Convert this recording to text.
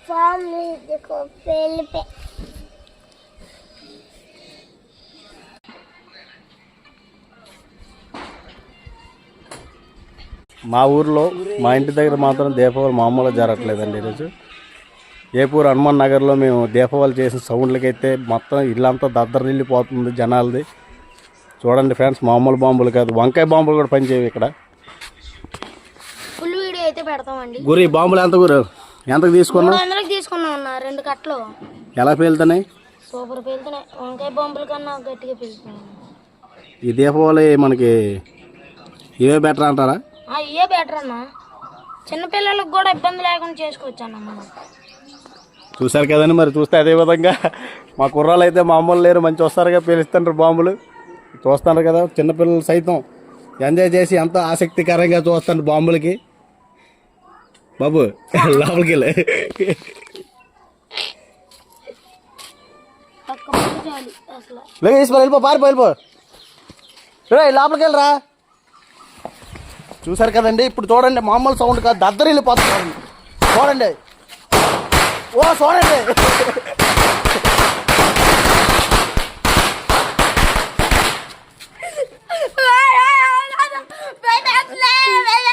మా ఊర్లో మా ఇంటి దగ్గర మాత్రం దీపావళి మామూలుగా జరగట్లేదండి. ఈరోజు ఏపూర్ హనుమాన్ నగర్లో మేము దీపావళి చేసిన సౌండ్లకైతే మొత్తం ఇల్లంతా దద్దరిల్లిపోతుంది జనాలది. చూడండి ఫ్రెండ్స్, మామూలు బాంబులు కాదు, వంకాయ బాంబులు కూడా పనిచేయవు ఇక్కడ. ఫుల్ వీడియో అయితే పెడతామండి. గురి బాంబులు ఎంత గురు, ఎంతకు తీసుకున్నాం? 300కి తీసుకున్నాం అన్న, 2 కట్టలు. ఎలా పేలుతున్నాయి? సూపర్ పేలుతున్నాయి. వంకాయ బాంబుల కన్నా గట్టిగా పేలుతున్నాయి. ఈ దీపావళి మనకి ఇవే బెటర్ అంటారా? ఇవే బెటర్ అన్న, చిన్నపిల్లలకు కూడా ఇబ్బంది లేకుండా చేసుకోవచ్చు అన్న మనం. చూసారు కదండి, మరి చూస్తే అదే విధంగా మా కుర్రాళ్ళు అయితే మామూలు లేరు, మంచి వస్తారుగా పేలుస్తుంటారు బాంబులు. చూస్తున్నారు కదా, చిన్నపిల్లలు సైతం ఎంజాయ్ చేసి ఎంతో ఆసక్తికరంగా చూస్తారు బాంబులకి. బాబు లోపలికి వెళ్ళి వెళ్ళిపో, పారిపో, వెళ్ళిపో, లోపలికి వెళ్ళరా. చూసారు కదండి, ఇప్పుడు చూడండి, మామూలు సౌండ్ కాదు, దద్దరిల్లిపోతుంది చూడండి. ఓ చూడండి.